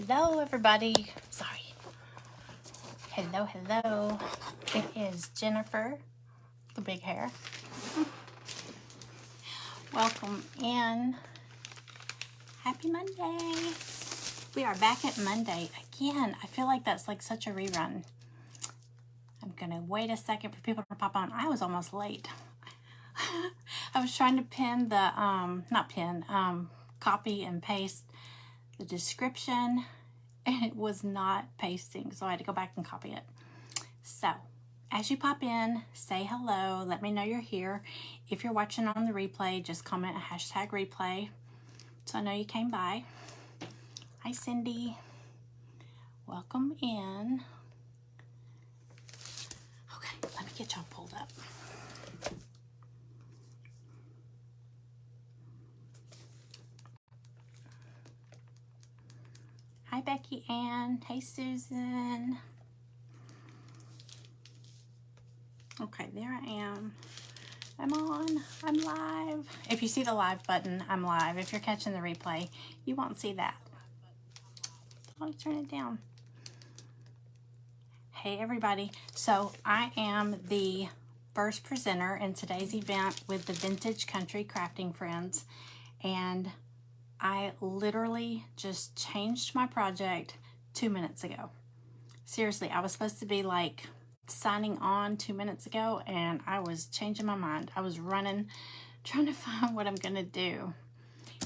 Hello, everybody. Sorry. Hello, hello. It is Jennifer, the big hair. Welcome in. Happy Monday. We are back at Monday again. I feel like that's like such a rerun. I'm gonna wait a second for people to pop on. I was almost late. I was trying to pin the, copy and paste the description, and it was not pasting, so I had to go back and copy it. So as you pop in, say hello, let me know you're here. If you're watching on the replay, just comment a hashtag replay so I know you came by. Hi Cindy, welcome in. Okay, let me get y'all pulled up. Hi Becky Ann. Hey Susan. Okay, there I am. I'm on. I'm live. If you see the live button, I'm live. If you're catching the replay, you won't see that. I'll turn it down. Hey everybody. So I am the first presenter in today's event with the Vintage Country Crafting Friends, and I literally just changed my project 2 minutes ago. Seriously, I was supposed to be like signing on 2 minutes ago, and I was changing my mind. I was running, trying to find what I'm gonna do.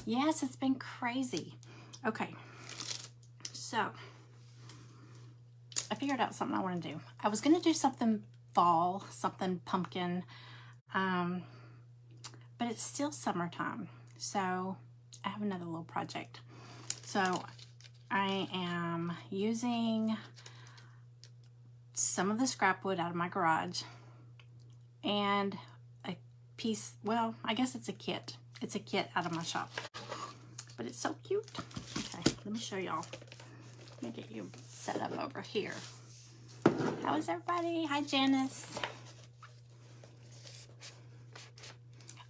Yes, it's been crazy. Okay, so I figured out something I want to do. I was gonna do something fall, something pumpkin, but it's still summertime, so I have another little project. So I am using some of the scrap wood out of my garage and a piece, well, I guess it's a kit. It's a kit out of my shop, but it's so cute. Okay, let me show y'all. Let me get you set up over here. How is everybody? Hi, Janice.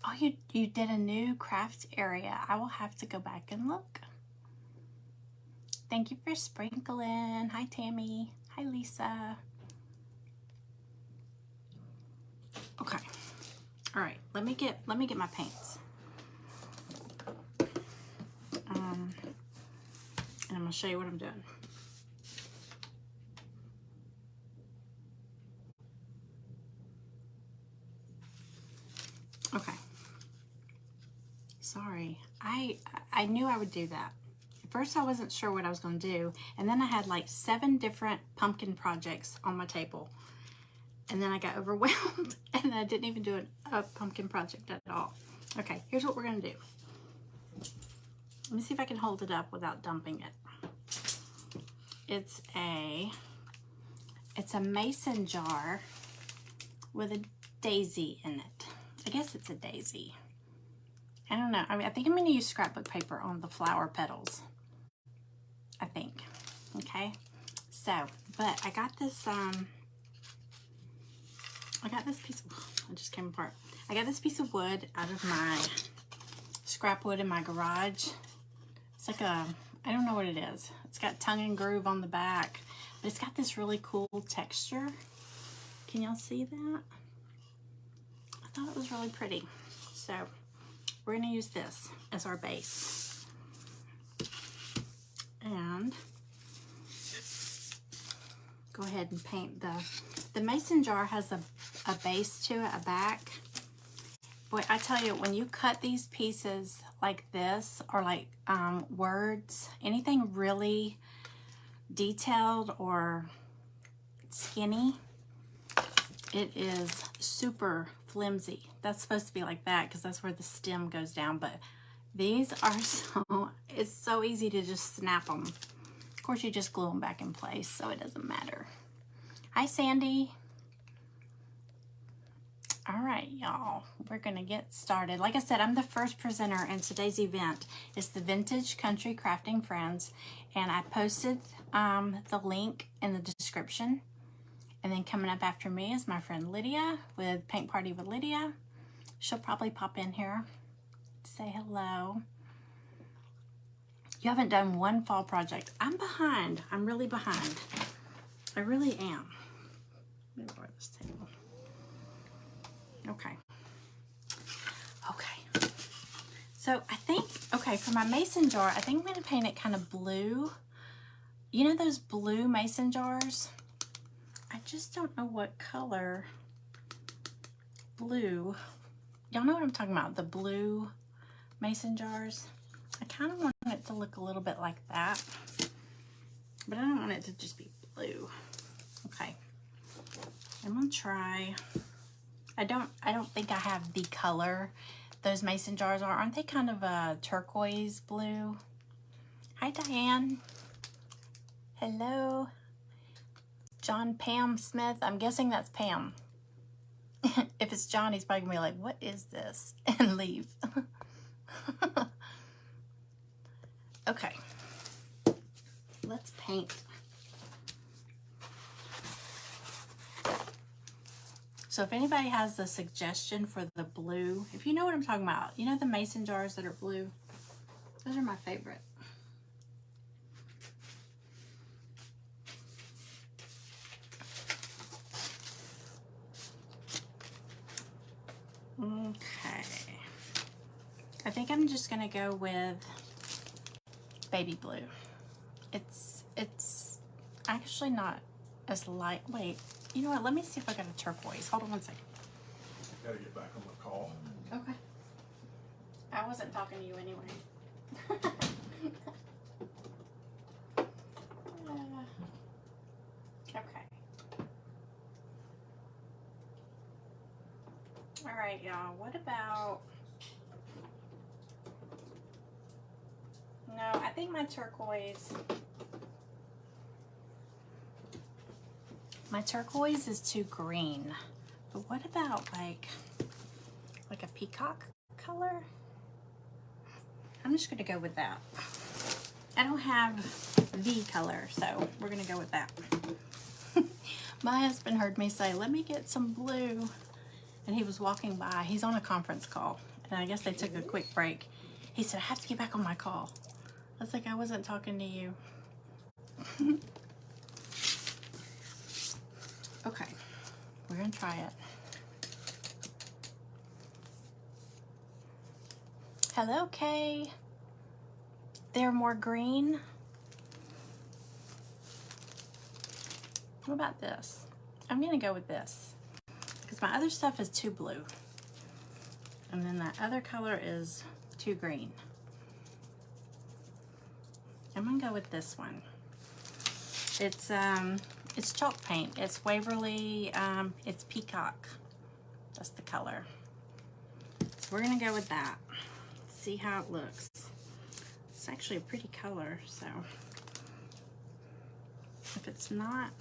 Oh, you did a new craft area. I will have to go back and look. Thank you for sprinkling. Hi, Tammy. Hi, Lisa. Okay. All right. Let me get my paints. And I'm gonna show you what I'm doing. Okay. Sorry. I knew I would do that. At first I wasn't sure what I was going to do, and then I had like 7 different pumpkin projects on my table, and then I got overwhelmed and I didn't even do a pumpkin project at all. Okay, here's what we're going to do. Let me see if I can hold it up without dumping it. It's a mason jar with a daisy in it. I guess it's a daisy. I don't know. I think I'm going to use scrapbook paper on the flower petals. I think. Okay. So, but I got this piece of, it just came apart. I got this piece of wood out of my scrap wood in my garage. It's like a, I don't know what it is. It's got tongue and groove on the back, but it's got this really cool texture. Can y'all see that? I thought it was really pretty. So we're going to use this as our base. And go ahead and paint the mason jar has a base to it, a back. Boy, I tell you, when you cut these pieces like this, or like words, anything really detailed or skinny, it is super flimsy. That's supposed to be like that because that's where the stem goes down, but these are it's so easy to just snap them. Of course, you just glue them back in place, so it doesn't matter. Hi, Sandy. All right, y'all, we're gonna get started. Like I said, I'm the first presenter in today's event. It's the Vintage Country Crafting Friends, and I posted the link in the description. And then coming up after me is my friend Lydia with Paint Party with Lydia. She'll probably pop in here, say hello. You haven't done one fall project. I'm behind. I'm really behind. I really am. Let me lower this table. Okay. Okay. So I think, okay, for my mason jar, I think I'm going to paint it kind of blue. You know those blue mason jars? I just don't know what color blue. Y'all know what I'm talking about, the blue mason jars. I kind of want it to look a little bit like that, but I don't want it to just be blue. Okay, I'm gonna try. I don't think I have the color those mason jars are. Aren't they kind of a turquoise blue? Hi, Diane. Hello. John Pam Smith. I'm guessing that's Pam. If it's John, he's probably gonna be like, what is this? And leave. Okay. Let's paint. So if anybody has a suggestion for the blue, if you know what I'm talking about, you know the mason jars that are blue? Those are my favorite. Okay. I think I'm just gonna go with baby blue. It's actually not as light. Wait, you know what? Let me see if I got a turquoise. Hold on one second. I gotta get back on the call. Okay. I wasn't talking to you anyway. Okay. All right, y'all. What about... No, I think my turquoise is too green. But what about like a peacock color? I'm just gonna go with that. I don't have the color, so we're gonna go with that. My husband heard me say, let me get some blue. And he was walking by. He's on a conference call. And I guess they took a quick break. He said, I have to get back on my call. I was like, I wasn't talking to you. Okay, we're gonna try it. Hello, Kay. They're more green. What about this? I'm gonna go with this because my other stuff is too blue. And then that other color is too green. I'm gonna go with this one. It's chalk paint. It's Waverly, it's peacock. That's the color. So we're gonna go with that. See how it looks. It's actually a pretty color, so if it's not,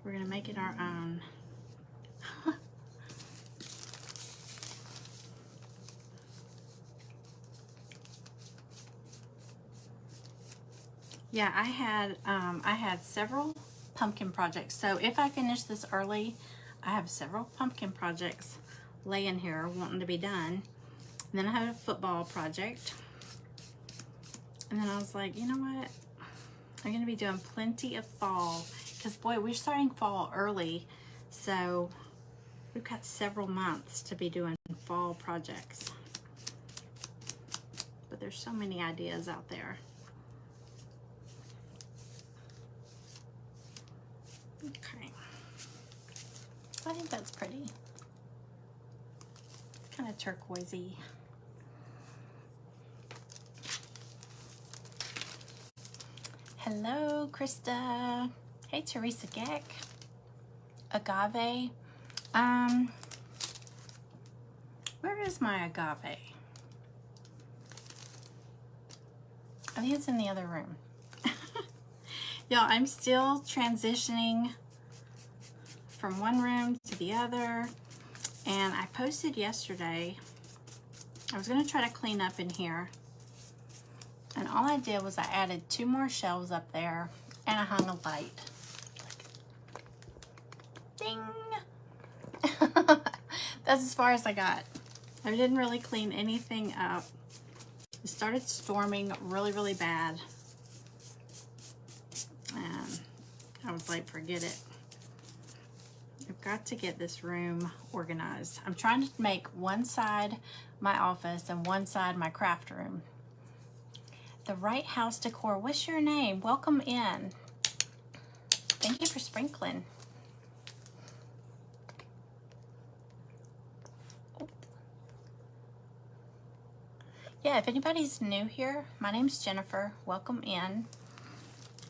we're gonna make it our own. Yeah, I had several pumpkin projects. So if I finish this early, I have several pumpkin projects laying here wanting to be done. And then I had a football project. And then I was like, you know what? I'm gonna be doing plenty of fall because boy, we're starting fall early. So we've got several months to be doing fall projects. But there's so many ideas out there. Okay, I think that's pretty. Kind of turquoisey. Hello, Krista. Hey, Teresa Geck. Agave. Where is my agave? I think it's in the other room. Y'all, I'm still transitioning from one room to the other. And I posted yesterday, I was gonna try to clean up in here. And all I did was I added 2 more shelves up there and I hung a light. Ding! That's as far as I got. I didn't really clean anything up. It started storming really, really bad. And I was like, forget it. I've got to get this room organized. I'm trying to make one side my office and one side my craft room. The Right House Decor, what's your name? Welcome in. Thank you for sprinkling. Yeah, if anybody's new here, my name's Jennifer. Welcome in.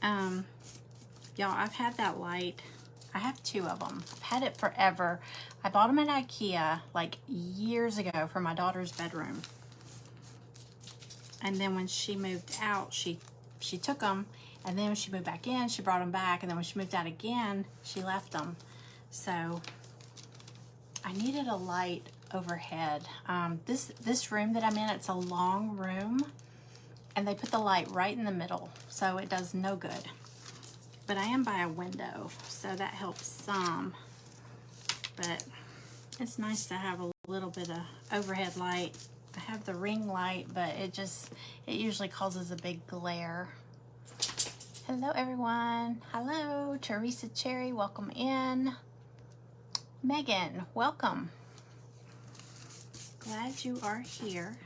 Y'all, I've had that light. I have 2 of them. I've had it forever. I bought them at IKEA like years ago for my daughter's bedroom. And then when she moved out, she took them. And then when she moved back in, she brought them back. And then when she moved out again, she left them. So I needed a light overhead. This room that I'm in, it's a long room. And they put the light right in the middle. So it does no good. But I am by a window, so that helps some. But it's nice to have a little bit of overhead light. I have the ring light, but it usually causes a big glare. Hello, everyone. Hello, Teresa Cherry, welcome in. Megan, welcome. Glad you are here.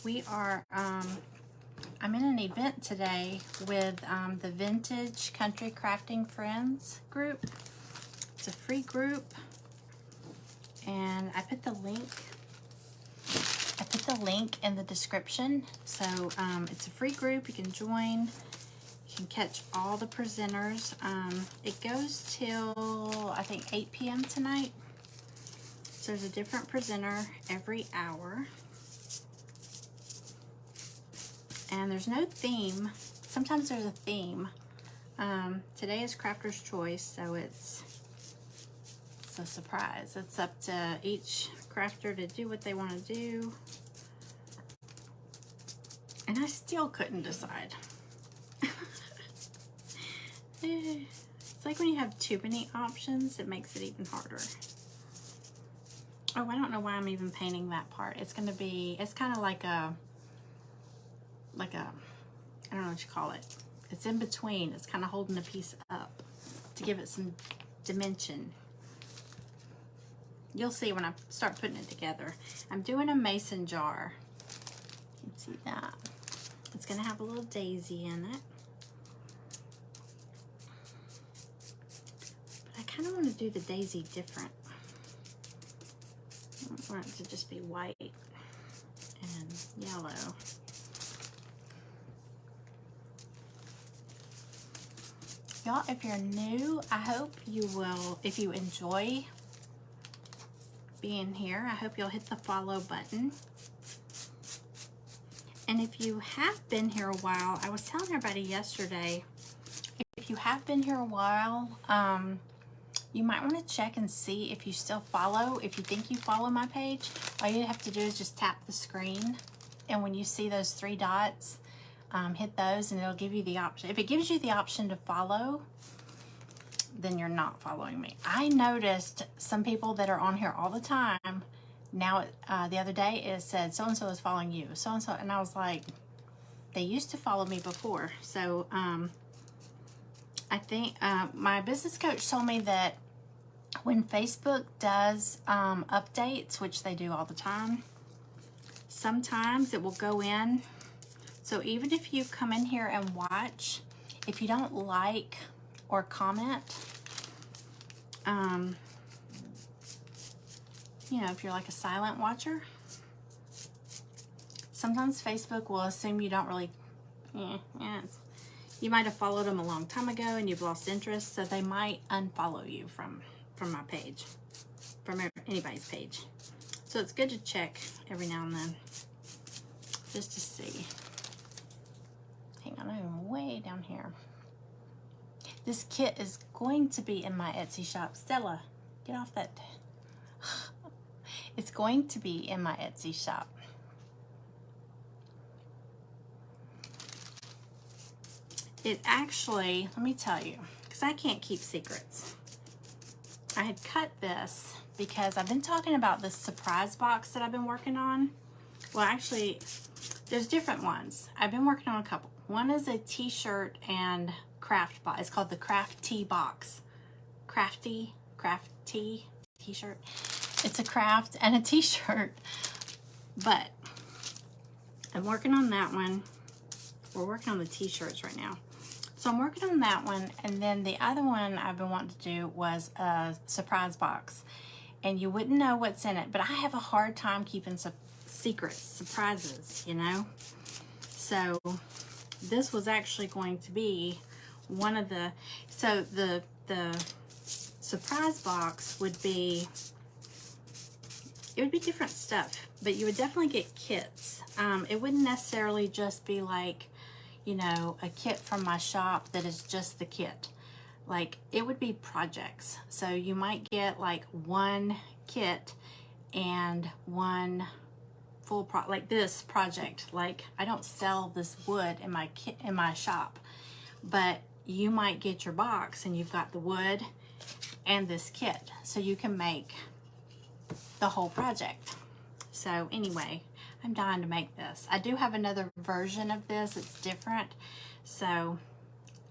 We are, I'm in an event today with the Vintage Country Crafting Friends group. It's a free group, and I put the link in the description. So it's a free group. You can join. You can catch all the presenters. It goes till I think 8 p.m. tonight. So there's a different presenter every hour. And there's no theme. Sometimes there's a theme. Today is Crafter's Choice, so it's a surprise. It's up to each crafter to do what they want to do. And I still couldn't decide. It's like when you have too many options, it makes it even harder. Oh, I don't know why I'm even painting that part. It's kind of like a, I don't know what you call it. It's in between. It's kind of holding a piece up to give it some dimension. You'll see when I start putting it together. I'm doing a mason jar. You can see that. It's gonna have a little daisy in it. But I kind of want to do the daisy different. I don't want it to just be white and yellow. Y'all, if you're new, I hope you will, if you enjoy being here, I hope you'll hit the follow button. And if you have been here a while, I was telling everybody yesterday, if you have been here a while, you might want to check and see if you still follow. If you think you follow my page, all you have to do is just tap the screen. And when you see those 3 dots, hit those and it'll give you the option. If it gives you the option to follow, then you're not following me. I noticed some people that are on here all the time. Now, the other day it said, so-and-so is following you, so-and-so. And I was like, they used to follow me before. So I think my business coach told me that when Facebook does updates, which they do all the time, sometimes it will go in. So even if you come in here and watch, if you don't like or comment, you know, if you're like a silent watcher, sometimes Facebook will assume you don't really, you might have followed them a long time ago and you've lost interest, so they might unfollow you from my page, from anybody's page. So it's good to check every now and then, just to see. Hang on, I'm way down here. This kit is going to be in my Etsy shop. Stella, get off that. It's going to be in my Etsy shop. It actually, let me tell you, because I can't keep secrets. I had cut this because I've been talking about this surprise box that I've been working on. Well, actually, there's different ones. I've been working on a couple. One is a t-shirt and craft box. It's called the Crafty box. Crafty t-shirt. It's a craft and a t-shirt, but I'm working on that one. We're working on the t-shirts right now. So I'm working on that one, and then the other one I've been wanting to do was a surprise box. And you wouldn't know what's in it, but I have a hard time keeping secrets, surprises, you know? So this was actually going to be one of the, so the surprise box would be, it would be different stuff, but you would definitely get kits. It wouldn't necessarily just be like, you know, a kit from my shop that is just the kit. Like, it would be projects. So you might get like one kit and one full like this project. Like, I don't sell this wood in my kit in my shop, but you might get your box and you've got the wood and this kit, so you can make the whole project. So anyway, I'm dying to make this. I do have another version of this. It's different, so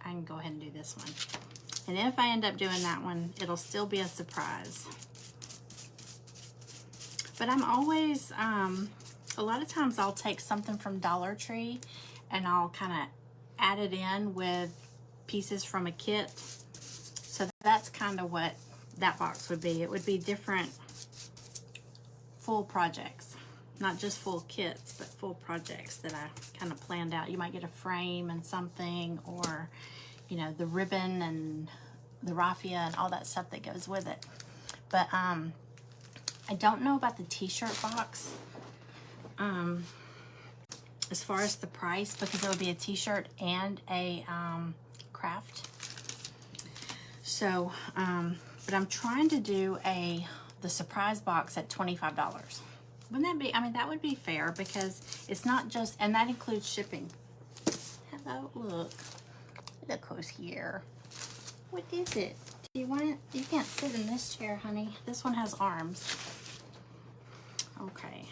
I can go ahead and do this one. And if I end up doing that one, it'll still be a surprise. But I'm always, a lot of times I'll take something from Dollar Tree and I'll kind of add it in with pieces from a kit. So that's kind of what that box would be. It would be different full projects, not just full kits, but full projects that I kind of planned out. You might get a frame and something, or, you know, the ribbon and the raffia and all that stuff that goes with it. But I don't know about the t-shirt box as far as the price, because it would be a t-shirt and a craft. So but I'm trying to do the surprise box at $25. Wouldn't that be, I mean, that would be fair, because it's not just, and that includes shipping. Hello, look who's here. What is it? Do you want it? You can't sit in this chair, honey. This one has arms. Okay.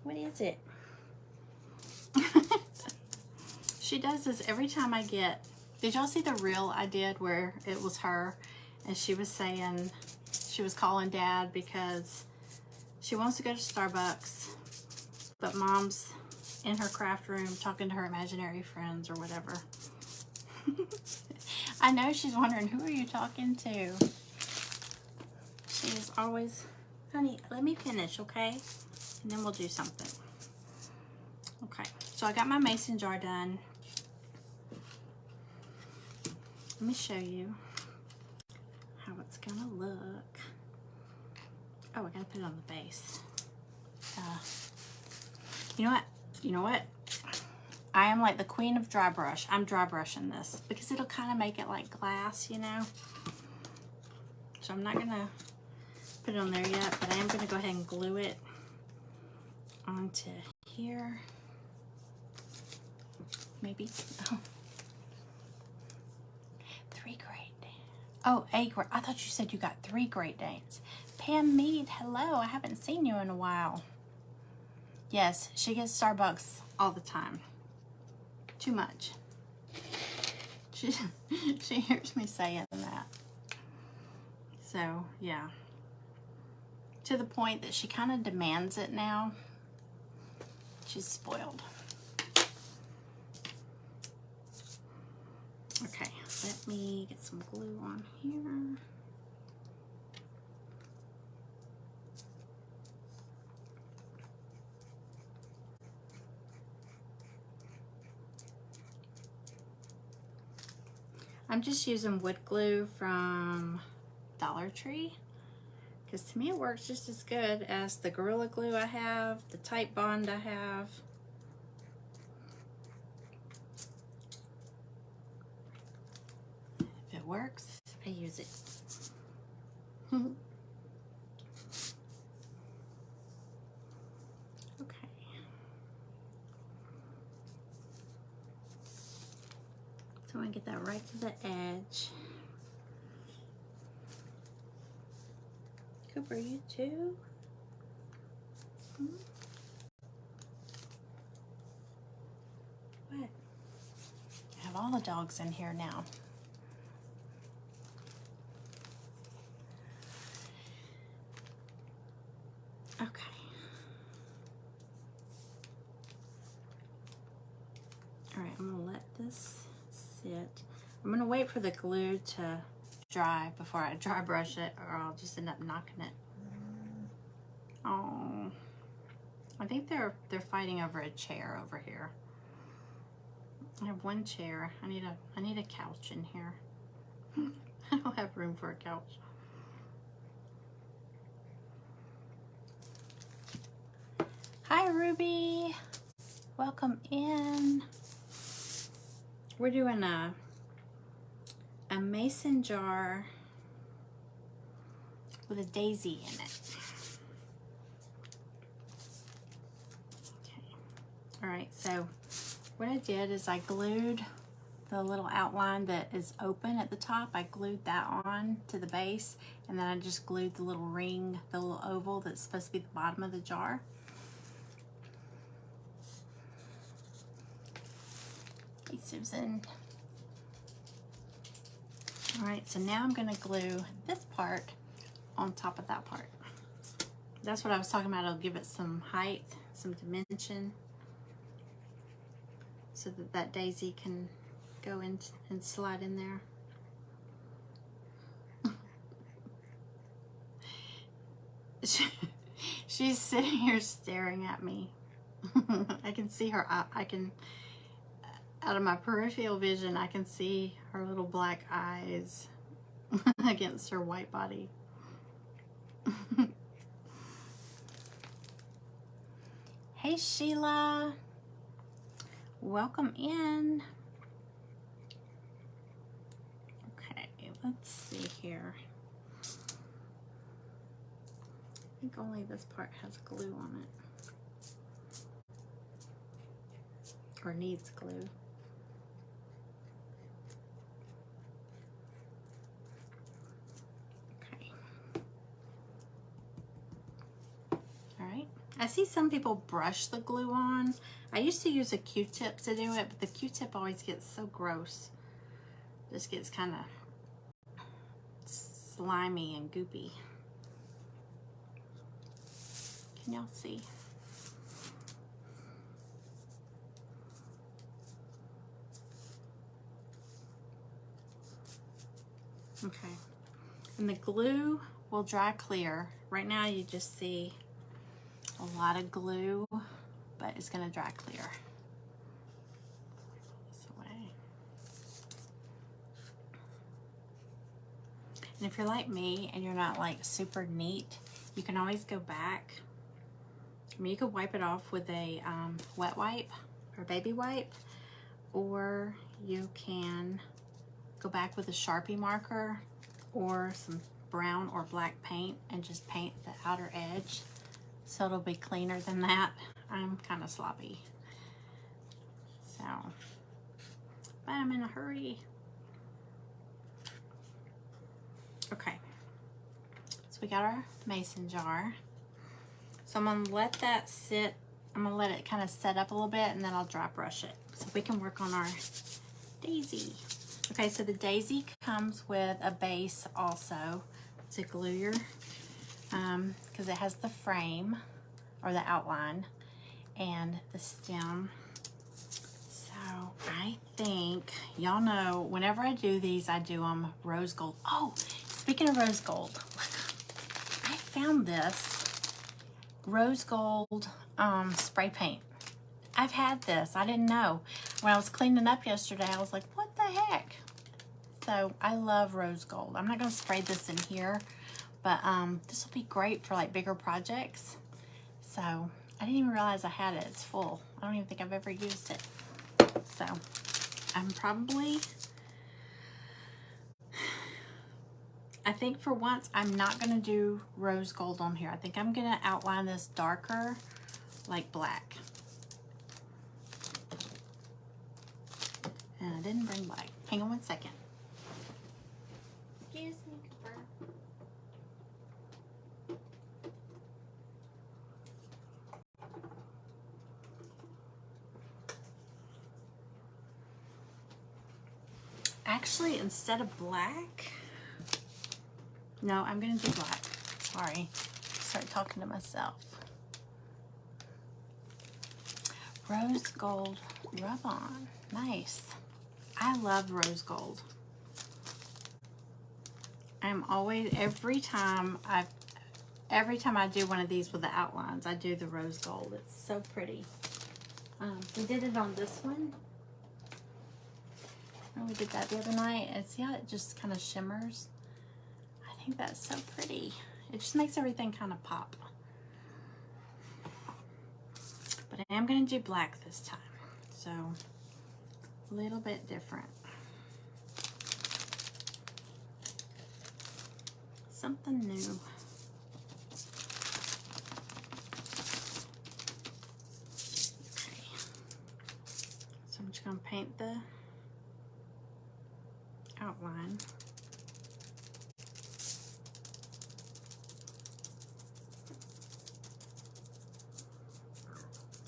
What is it? She does this every time I get, did y'all see the reel I did where it was her and she was saying, she was calling Dad because she wants to go to Starbucks, but Mom's in her craft room talking to her imaginary friends or whatever. I know she's wondering, who are you talking to? She is always, honey, let me finish, okay? And then we'll do something. Okay, so I got my mason jar done. Let me show you how it's gonna look. Oh, I gotta put it on the base. You know what? I am like the queen of dry brush. I'm dry brushing this because it'll kind of make it like glass, you know? So I'm not gonna put it on there yet, but I am gonna go ahead and glue it onto here. Maybe, oh. 3 Great Danes. Oh, I thought you said you got 3 Great Danes. Pam Mead, hello, I haven't seen you in a while. Yes, she gets Starbucks all the time. Too much. She hears me saying that. So, yeah. To the point that she kind of demands it now. She's spoiled. Okay, let me get some glue on here. I'm just using wood glue from Dollar Tree, because to me it works just as good as the Gorilla Glue I have, the Type Bond I have. If it works, I use it. Okay. So I'm gonna get that right to the edge. Cooper, you too? Hmm? What? I have all the dogs in here now. Okay. All right, I'm gonna let this sit. I'm gonna wait for the glue to dry before I dry brush it, or I'll just end up knocking it. Oh, I think they're fighting over a chair over here. I have one chair. I need a couch in here. I don't have room for a couch. Hi, Ruby. Welcome in. We're doing a mason jar with a daisy in it. Okay. All right, so what I did is I glued the little outline that is open at the top. I glued that on to the base, and then I just glued the little ring, the little oval that's supposed to be the bottom of the jar. Hey, Susan. All right, so now I'm gonna glue this part on top of that part. That's what I was talking about. It'll give it some height, some dimension, so that that daisy can go in and slide in there. She's sitting here staring at me. I can see her. I can, out of my peripheral vision, I can see her little black eyes against her white body. Hey, Sheila. Welcome in. Okay, let's see here. I think only this part has glue on it. Or needs glue. Okay. Alright. I see some people brush the glue on. I used to use a Q-tip to do it, but the Q-tip always gets so gross. Just gets kind of slimy and goopy. Can y'all see? Okay. And the glue will dry clear. Right now you just see a lot of glue, but it's going to dry clear. This away. And if you're like me and you're not like super neat, you can always go back. I mean, you could wipe it off with a wet wipe or baby wipe, or you can go back with a Sharpie marker or some brown or black paint and just paint the outer edge, so it'll be cleaner than that. I'm kind of sloppy, so, but I'm in a hurry. Okay, so we got our mason jar. So I'm gonna let that sit. I'm gonna let it kind of set up a little bit, and then I'll dry brush it so we can work on our daisy. Okay, so the daisy comes with a base also to glue your, because it has the frame or the outline and the stem. So I think, y'all know, whenever I do these, I do them rose gold. Oh, speaking of rose gold, I found this rose gold spray paint. I've had this. I didn't know. When I was cleaning up yesterday, I was like, what the heck? So I love rose gold. I'm not going to spray this in here, but this will be great for like bigger projects. So I didn't even realize I had it. It's full. I don't even think I've ever used it. So I'm probably, I think for once, I'm not going to do rose gold on here. I think I'm going to outline this darker, like black. And I didn't bring black. Hang on one second. Excuse me, Cooper. Actually, instead of black, no, I'm gonna do black. Sorry, start talking to myself. Rose gold rub-on, nice. I love rose gold. I'm always, every time I do one of these with the outlines, I do the rose gold. It's so pretty. We did it on this one. Oh, we did that the other night. And see how it just kind of shimmers? I think that's so pretty. It just makes everything kind of pop. But I am going to do black this time. So, a little bit different. Something new. Okay. So I'm just going to paint the outline.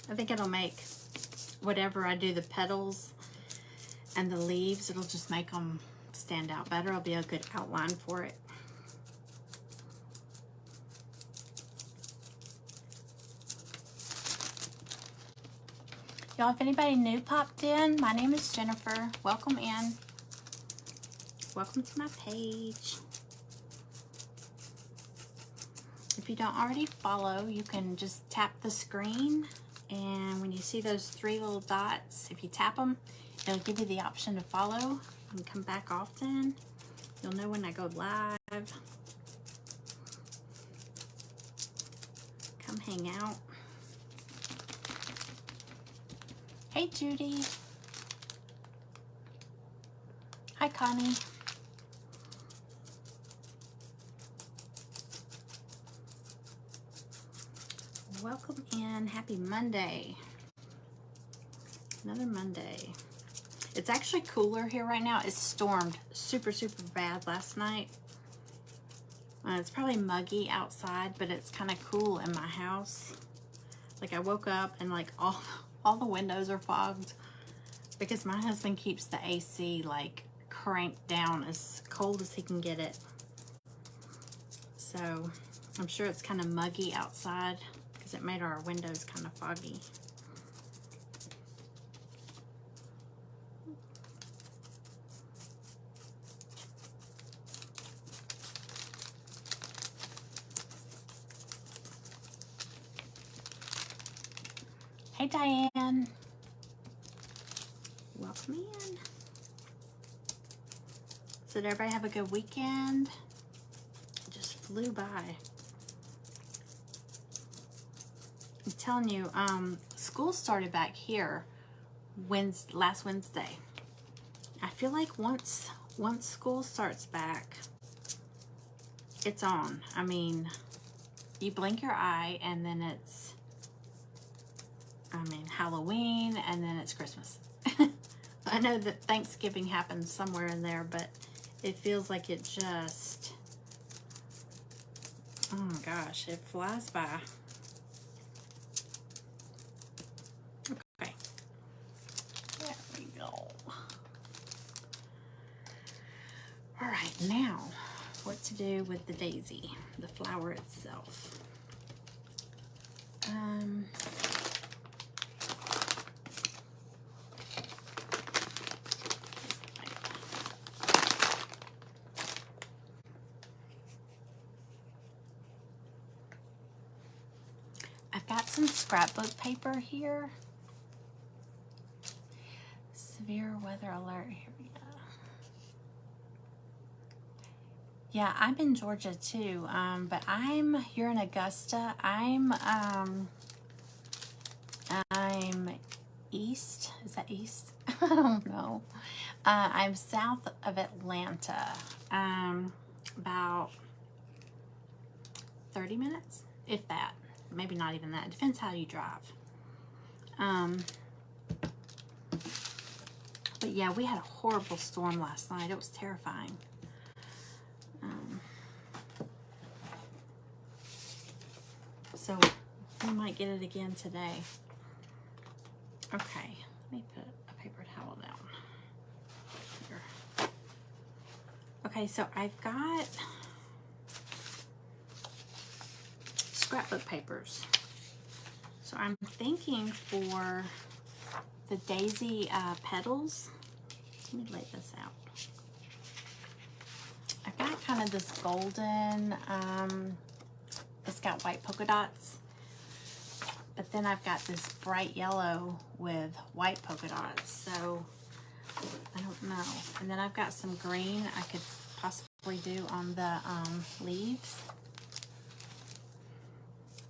I think it'll make whatever I do, the petals and the leaves, it'll just make them stand out better. It'll be a good outline for it. Y'all, if anybody new popped in, my name is Jennifer. Welcome in. Welcome to my page. If you don't already follow, you can just tap the screen, and when you see those 3 little dots, if you tap them, it'll give you the option to follow and come back often. You'll know when I go live. Come hang out. Hey, Judy. Hi, Connie. Welcome in. Happy Monday. Another Monday. It's actually cooler here right now. It stormed super, super bad last night. It's probably muggy outside, but it's kind of cool in my house. Like, I woke up and like all the windows are fogged because my husband keeps the AC like cranked down as cold as he can get it. So I'm sure it's kind of muggy outside because it made our windows kind of foggy. Hey, Diane. Welcome in. So did everybody have a good weekend? It just flew by. I'm telling you, school started back here last Wednesday. I feel like once school starts back, it's on. I mean, you blink your eye and then it's, Halloween, and then it's Christmas. I know that Thanksgiving happens somewhere in there, but it feels like it just, oh my gosh, it flies by. Okay, there we go. All right, now what to do with the daisy, the flower itself. I've got some scrapbook paper here. Severe weather alert. Here we go. Yeah, I'm in Georgia too, but you're in Augusta. I'm east. Is that east? I don't know. I'm south of Atlanta. About 30 minutes, if that. Maybe not even that. It depends how you drive. But yeah, we had a horrible storm last night. It was terrifying. So we might get it again today. Okay, let me put a paper towel down here. Okay, so I've got scrapbook papers. So I'm thinking for the daisy petals, let me lay this out. I've got kind of this golden, it's got white polka dots, but then I've got this bright yellow with white polka dots, so I don't know. And then I've got some green I could possibly do on the leaves.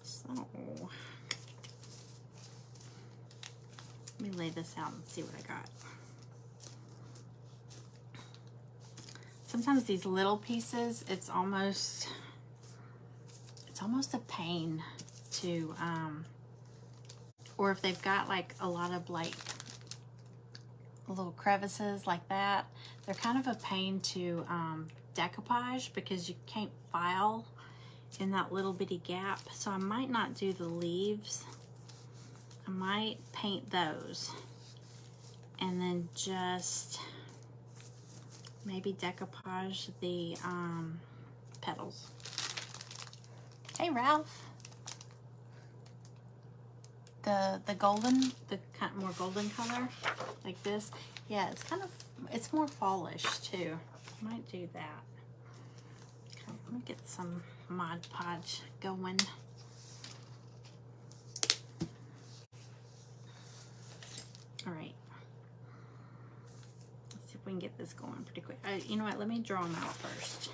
So let me lay this out and see what I got. Sometimes these little pieces, it's almost a pain to, or if they've got like a lot of like little crevices like that, they're kind of a pain to decoupage because you can't file in that little bitty gap. So I might not do the leaves. I might paint those and then just maybe decoupage the petals. Hey Ralph. The golden, the kind of more golden color, like this. Yeah, it's kind of, it's more fallish too. Might do that. Okay, let me get some Mod Podge going. All right. Let's see if we can get this going pretty quick. You know what? Let me draw them out first.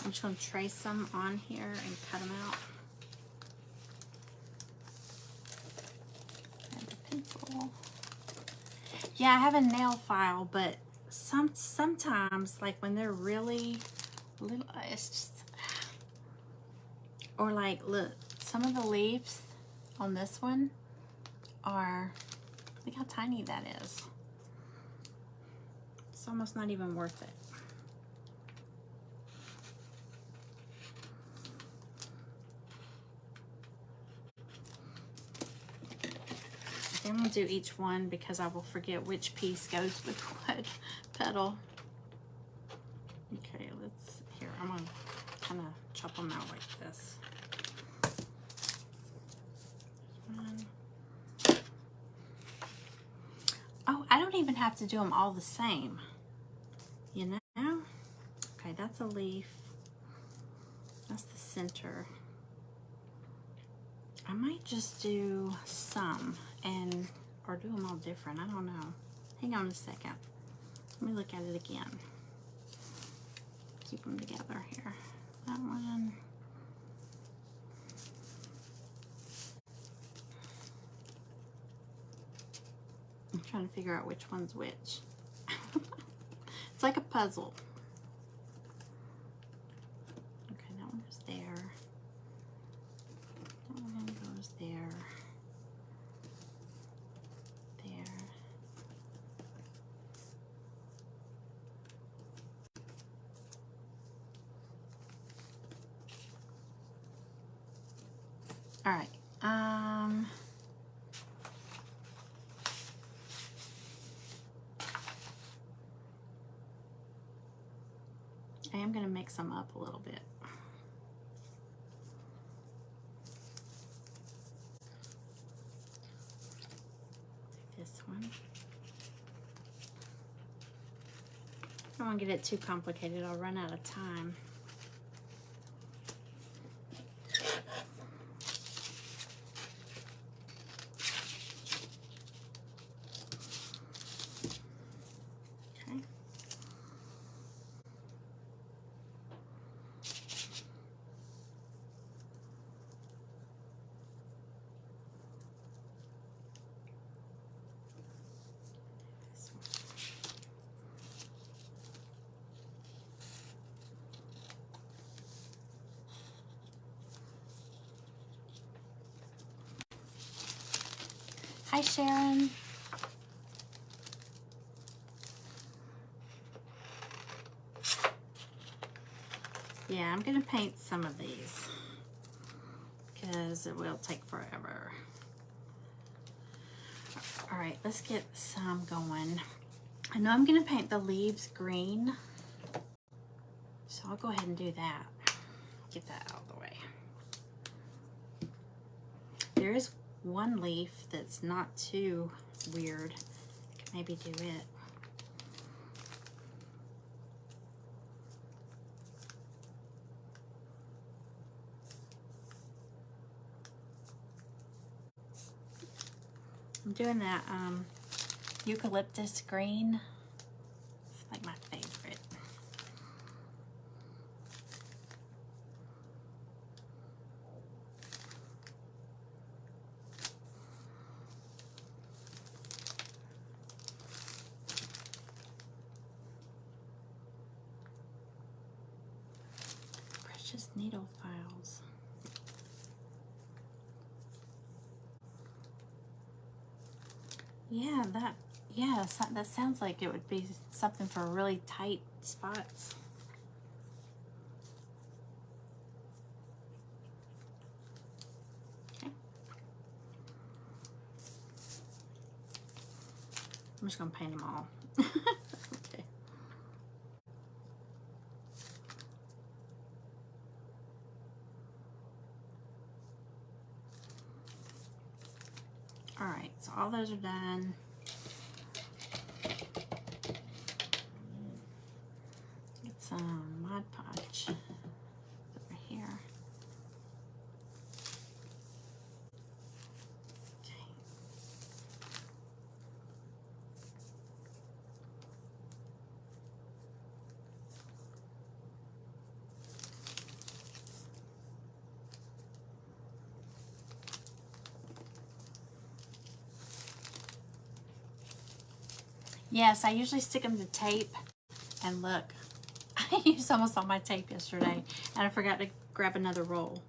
I'm just going to trace them on here and cut them out. And a pencil. Yeah, I have a nail file, but sometimes, like when they're really little, it's just, or like, look, some of the leaves on this one are, look how tiny that is. It's almost not even worth it. Then we'll do each one because I will forget which piece goes with what petal. Okay, let's, here, I'm gonna kind of chop them out like this. One. Oh, I don't even have to do them all the same, you know? Okay, that's a leaf. That's the center. I might just do some and, or do them all different. I don't know. Hang on a second. Let me look at it again. Keep them together here. That one. I'm trying to figure out which one's which. It's like a puzzle. Okay, that one goes there. That one goes there. There. All right. I am going to mix them up a little bit. This one. I don't want to get it too complicated. I'll run out of time. Hi, Sharon. Yeah, I'm going to paint some of these because it will take forever. All right, let's get some going. I know I'm going to paint the leaves green So I'll go ahead and do that. Get that out of the way. There is one leaf that's not too weird. I can maybe do it. I'm doing that eucalyptus green. It's like my favorite. Precious needle files. Yeah, that sounds like it would be something for really tight spots. Okay. I'm just gonna paint them all. Okay. All right, so all those are done. Get some Mod Podge over here. Okay. Yes, I usually stick them to tape, and look, I used almost all my tape yesterday, and I forgot to grab another roll.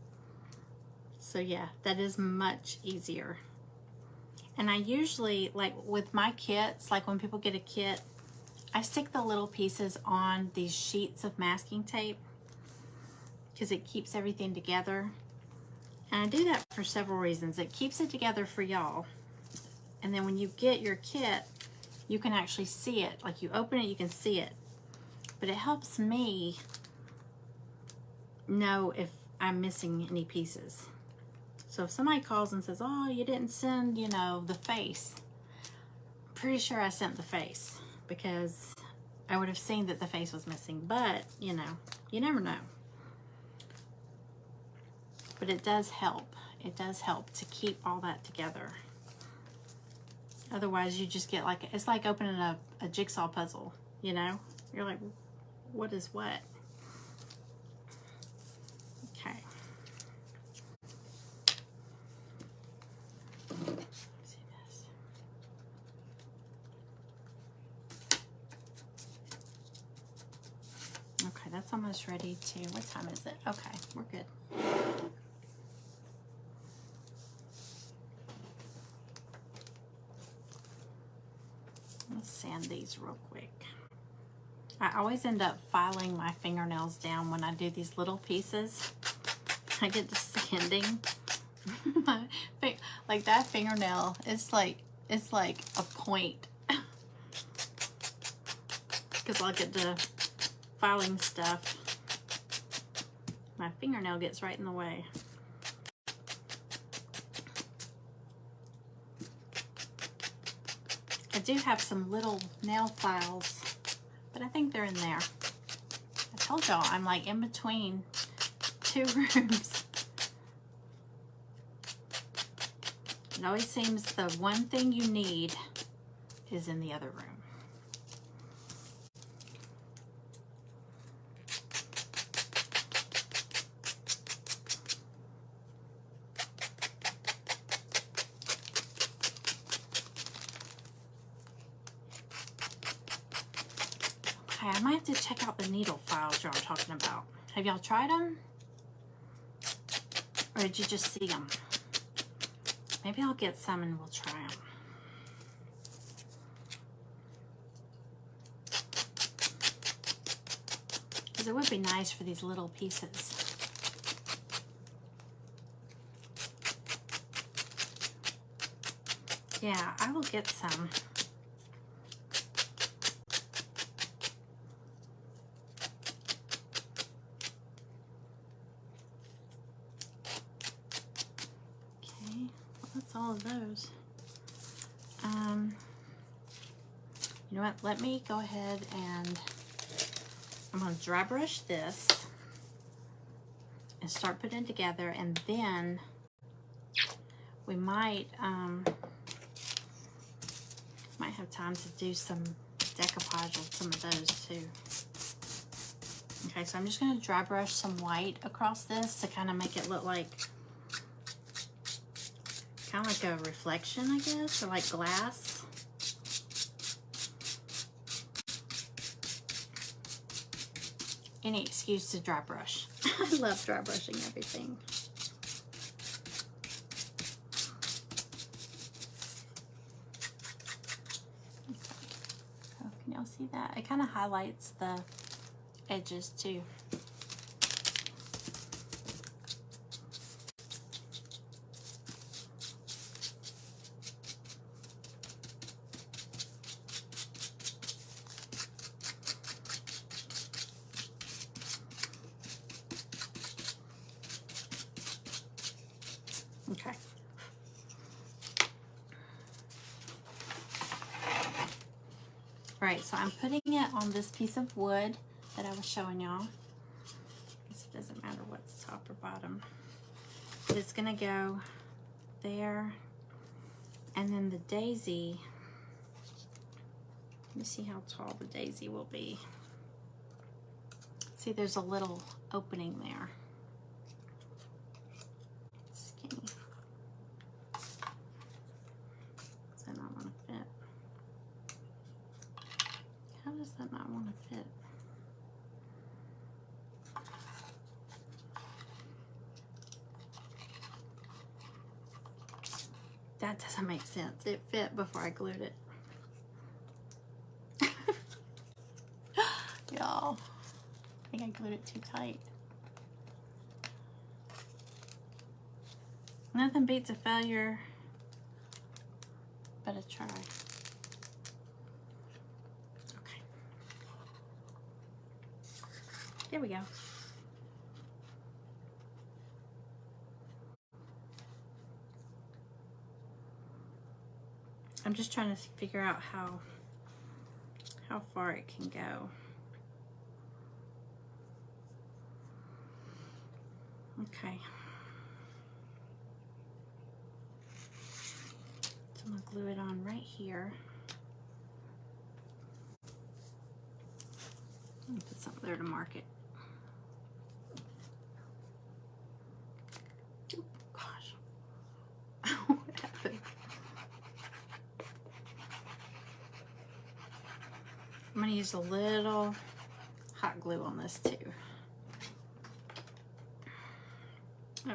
So yeah, that is much easier. And I usually, like with my kits, like when people get a kit, I stick the little pieces on these sheets of masking tape because it keeps everything together. And I do that for several reasons. It keeps it together for y'all. And then when you get your kit, you can actually see it. Like you open it, you can see it. But it helps me know if I'm missing any pieces. So if somebody calls and says, oh, you didn't send, you know, the face. I'm pretty sure I sent the face because I would have seen that the face was missing. But, you know, you never know. But it does help. It does help to keep all that together. Otherwise, you just get like, it's like opening a jigsaw puzzle, you know? You're like, what is what? Okay. See this. Okay, that's almost ready to, what time is it? Okay, we're good. Let's sand these real quick. I always end up filing my fingernails down when I do these little pieces. I get to sanding my like that fingernail. It's like a point because I'll get to filing stuff. My fingernail gets right in the way. I do have some little nail files, but I think they're in there. I told y'all I'm like in between two rooms. It always seems the one thing you need is in the other room. I might have to check out the needle files y'all are talking about. Have y'all tried them? Or did you just see them? Maybe I'll get some and we'll try them. Because it would be nice for these little pieces. Yeah, I will get some. that's all of those. You know what? Let me go ahead and I'm going to dry brush this and start putting it together, and then we might have time to do some decoupage of some of those too. Okay, so I'm just going to dry brush some white across this to kind of make it look like kind of like a reflection, I guess, or like glass. Any excuse to dry brush. I love dry brushing everything. Oh, can y'all see that? It kind of highlights the edges too. Okay. All right, so I'm putting it on this piece of wood that I was showing y'all. I guess it doesn't matter what's top or bottom. But it's gonna go there. And then the daisy, let me see how tall the daisy will be. See, there's a little opening there. Skinny. Does that not want to fit? How does that not want to fit? That doesn't make sense. It fit before I glued it. Y'all, I think I glued it too tight. Nothing beats a failure but a try. Okay. There we go. I'm just trying to figure out how far it can go. Okay. So I'm gonna glue it on right here. I'm gonna put something there to mark it. Oh, gosh. What happened? I'm gonna use a little hot glue on this too. Oh.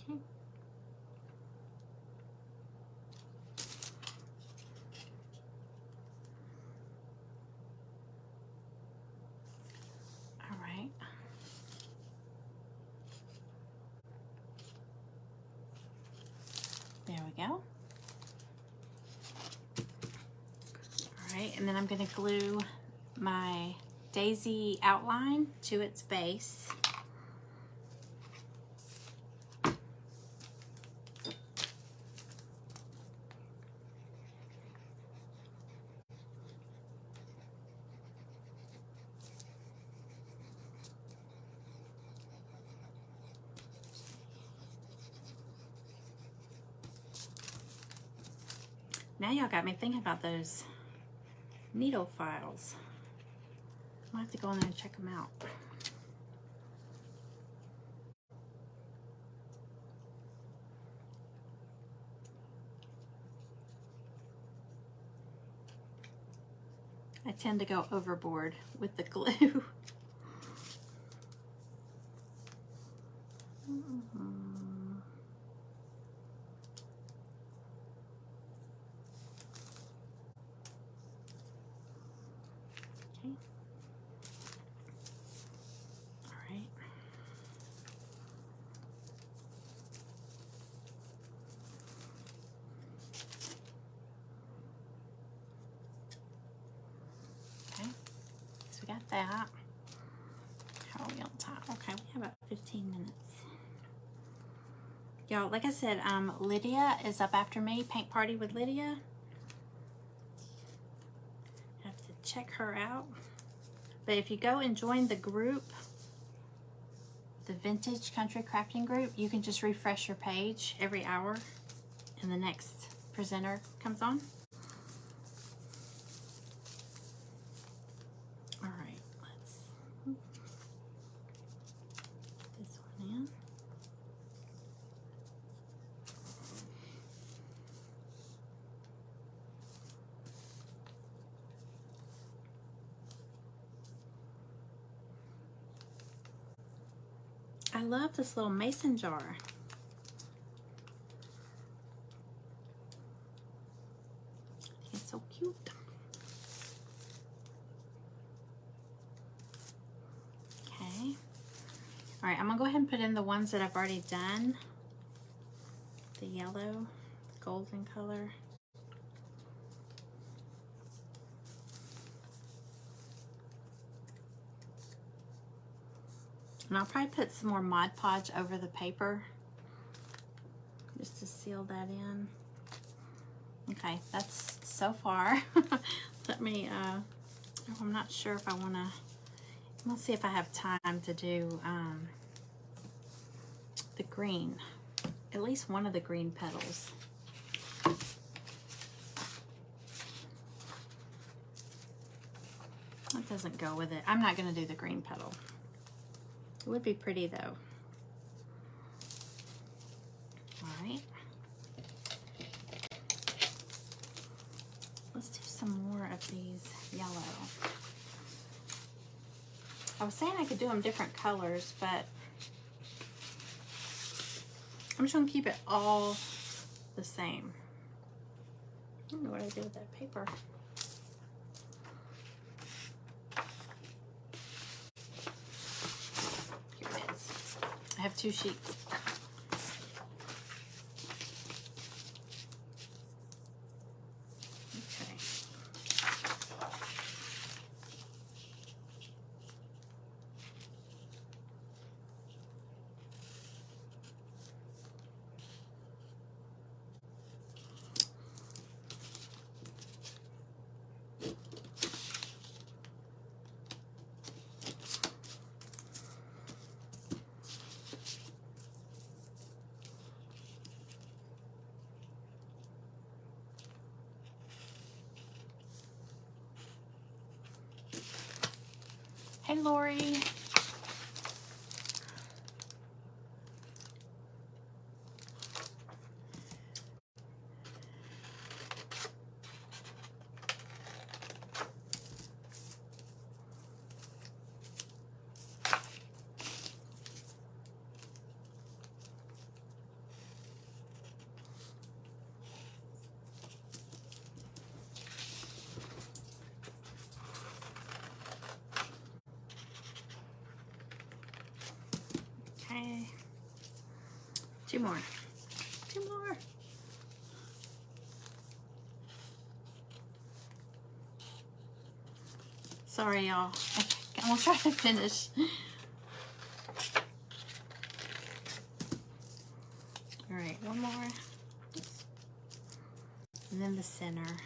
Okay. All right. There we go. All right, and then I'm going to glue my daisy outline to its base. Now y'all got me thinking about those needle files. I'll have to go in there and check them out. I tend to go overboard with the glue. Okay. All right. Okay. So we got that. How are we on time? Okay, we have about 15 minutes. Y'all, like I said, Lydia is up after me. Paint party with Lydia. Have to check her out. But if you go and join the group, the Vintage Country Crafting group, you can just refresh your page every hour and the next presenter comes on. All right, let's put this one in. I love this little mason jar. It's so cute. Okay. All right, I'm gonna go ahead and put in the ones that I've already done. The yellow, golden color. And I'll probably put some more Mod Podge over the paper just to seal that in. Okay, that's so far. Let me, I'm not sure if I wanna, let's see if I have time to do the green, at least one of the green petals. That doesn't go with it. I'm not gonna do the green petal. It would be pretty though. All right. Let's do some more of these yellow. I was saying I could do them different colors, but I'm just gonna keep it all the same. I don't know what I did with that paper. Here it is. I have 2 sheets. Hey, Lori. Okay. 2 more. 2 more. Sorry, y'all. I'm gonna try to finish. All right, 1 more. And then the center.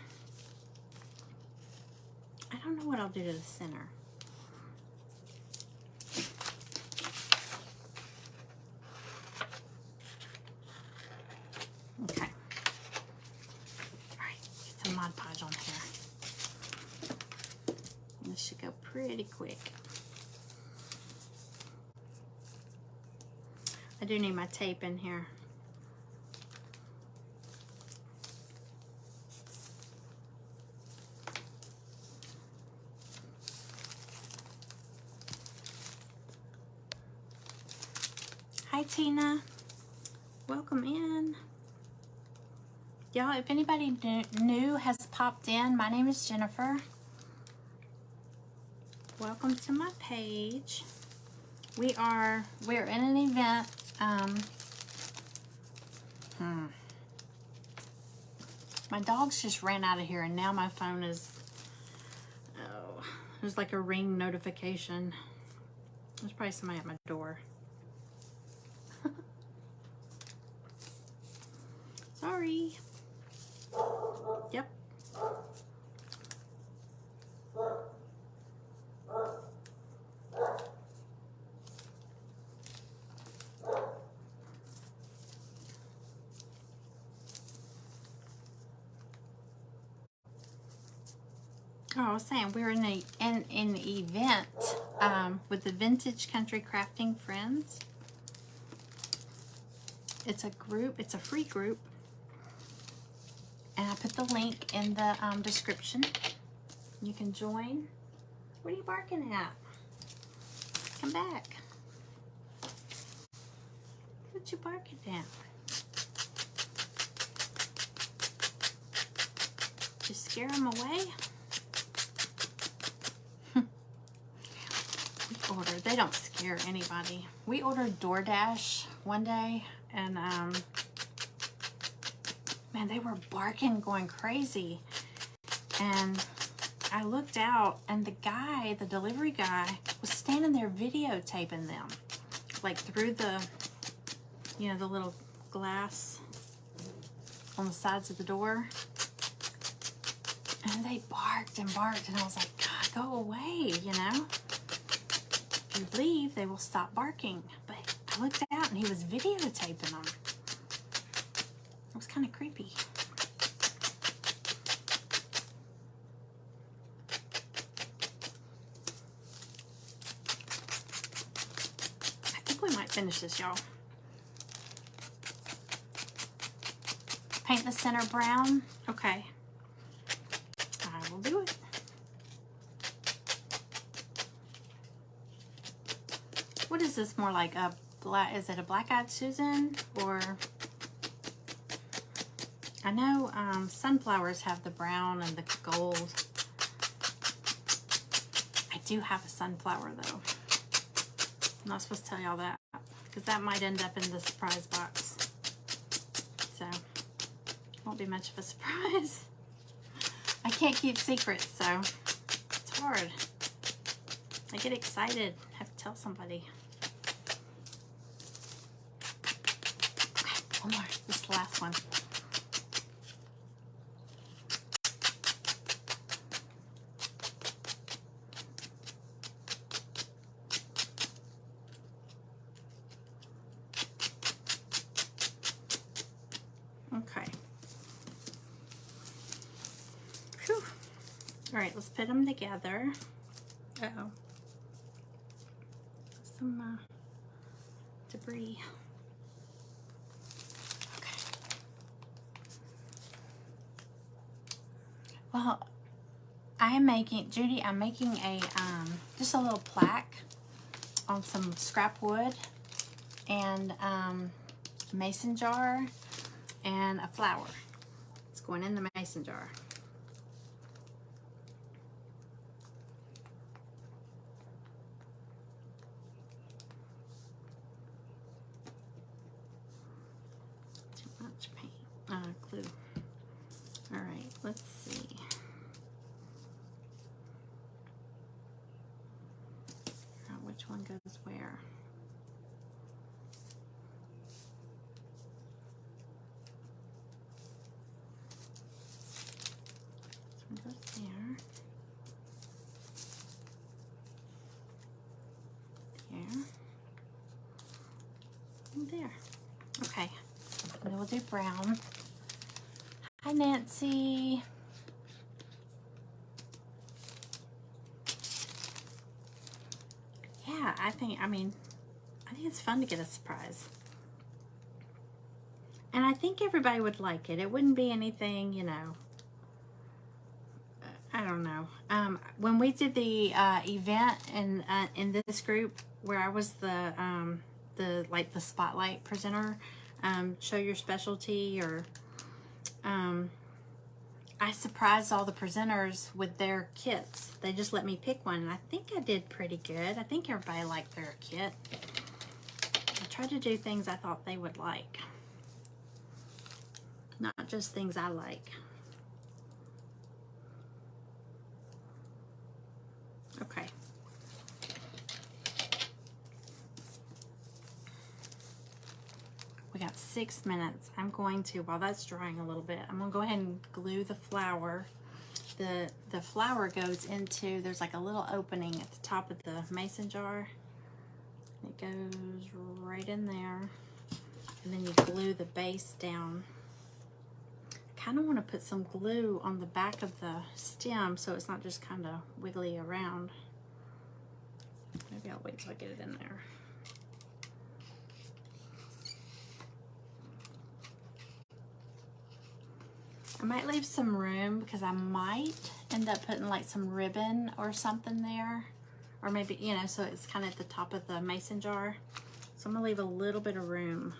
I don't know what I'll do to the center. Okay. All right, get some Mod Podge on here. This should go pretty quick. I do need my tape in here. Hi, Tina. Welcome in. Y'all, if anybody new has popped in, my name is Jennifer. Welcome to my page. We're in an event. My dogs just ran out of here and now my phone is, oh, There's like a ring notification. There's probably somebody at my door. Sorry. Yep. Oh, I was saying we were in an event with the Vintage Country Crafting Friends. It's a group. It's a free group, and I put the link in the description. You can join. What are you barking at? Come back. What you barking at? Just scare them away. They don't scare anybody. We ordered DoorDash one day, and man, they were barking, going crazy. And I looked out, and the delivery guy, was standing there videotaping them, like through the, the little glass on the sides of the door. And they barked and barked, and I was like, God, go away, If you leave, they will stop barking. But I looked out, and he was videotaping them. It was kind of creepy. I think we might finish this, y'all. Paint the center brown. Okay. I will do it. What is this more like? Is it a black-eyed Susan? Or I know sunflowers have the brown and the gold. I do have a sunflower though. I'm not supposed to tell y'all that because that might end up in the surprise box. So won't be much of a surprise. I can't keep secrets, so it's hard. I get excited, have to tell somebody. Okay, one more. This is the last one. Okay. Whew. All right, let's put them together. Uh-oh. Some debris. Okay. Well, I'm making a just a little plaque on some scrap wood and mason jar and a flower. It's going in the mason jar. Glue. All right, let's see. Which one goes where? This one goes there. There. And there. Okay. And then we'll do brown. Hi, Nancy. Yeah, I think it's fun to get a surprise. And I think everybody would like it. It wouldn't be anything, I don't know. When we did the event in this group where I was the spotlight presenter, show your specialty, or I surprised all the presenters with their kits. They just let me pick one, and I think I did pretty good. I think everybody liked their kit. I tried to do things I thought they would like, not just things I like. Okay. We got 6 minutes. I'm going to, while that's drying a little bit, I'm gonna go ahead and glue the flour. The flour goes into, there's like a little opening at the top of the mason jar. It goes right in there. And then you glue the base down. I kind of want to put some glue on the back of the stem so it's not just kind of wiggly around. Maybe I'll wait till I get it in there. I might leave some room because I might end up putting like some ribbon or something there. Or maybe, you know, so it's kind of at the top of the mason jar. So I'm gonna leave a little bit of room.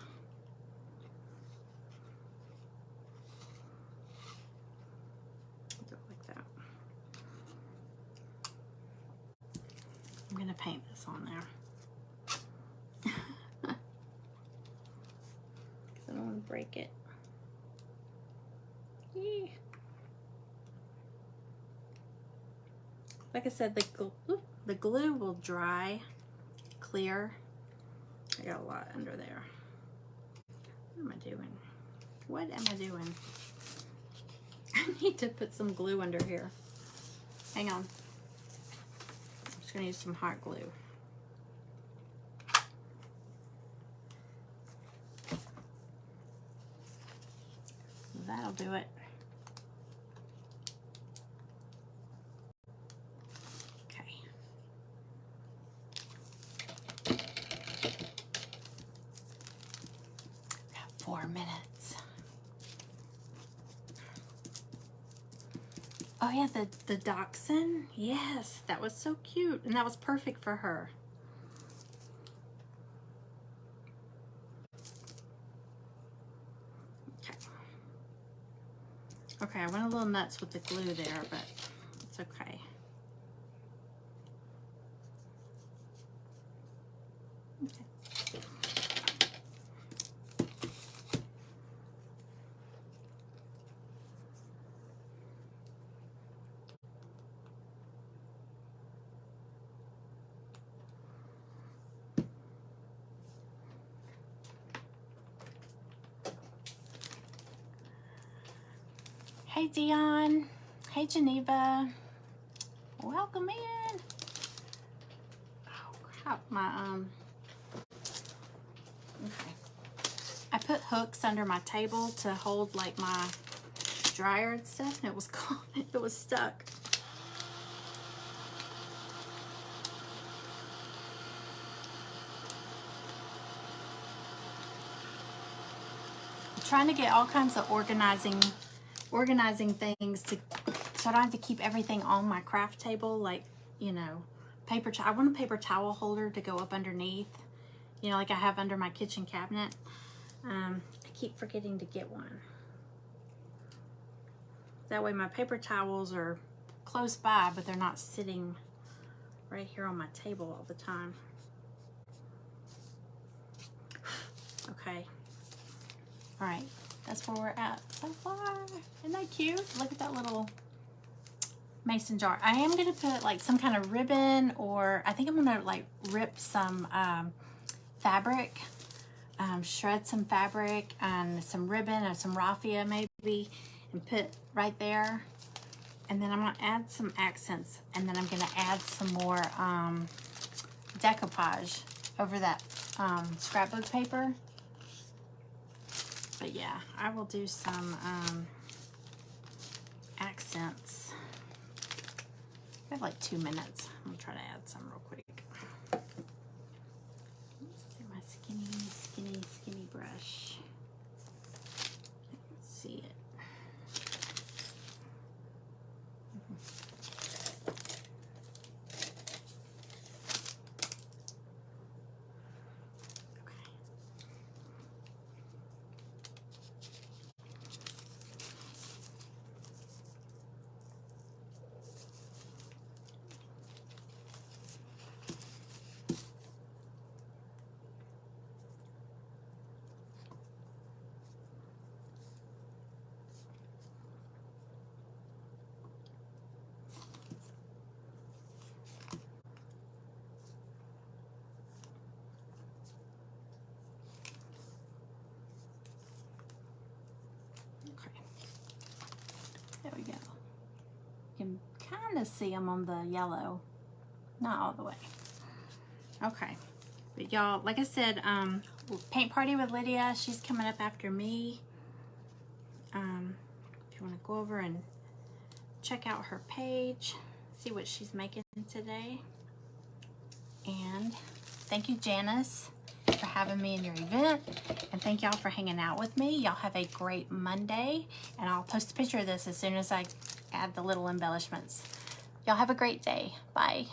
Do it like that. I'm gonna paint this on there. Because I don't want to break it. Yee. Like I said, the glue will dry clear. I got a lot under there. What am I doing? What am I doing? I need to put some glue under here. Hang on. I'm just gonna use some hot glue. That'll do it. Okay. Got 4 minutes. Oh yeah, the dachshund. Yes, that was so cute, and that was perfect for her. Okay. Okay, I went a little nuts with the glue there, but it's okay. Okay. Hey Dion. Hey Geneva. Welcome in. Oh crap, my okay. I put hooks under my table to hold like my dryer and stuff, and it was caught, it was stuck. I'm trying to get all kinds of organizing things to, so I don't have to keep everything on my craft table, like, you know, paper towel. I want a paper towel holder to go up underneath, you know, like I have under my kitchen cabinet. I keep forgetting to get one. That way my paper towels are close by, but they're not sitting right here on my table all the time. Okay. All right. That's where we're at so far. Isn't that cute? Look at that little mason jar. I am going to put like some kind of ribbon, or I think I'm going to like rip some fabric, shred some fabric and some ribbon or some raffia maybe, and put right there. And then I'm going to add some accents, and then I'm going to add some more decoupage over that scrapbook paper. But yeah, I will do some accents. I have like 2 minutes. I'm gonna try to add some real quick. Let's see my skinny brush. Can't see it. There we go. You can kind of see them on the yellow. Not all the way. Okay. But y'all, like I said, paint party with Lydia. She's coming up after me. If you want to go over and check out her page, see what she's making today. And thank you, Janice, for having me in your event. And thank y'all for hanging out with me. Y'all have a great Monday. And I'll post a picture of this as soon as I add the little embellishments. Y'all have a great day. Bye.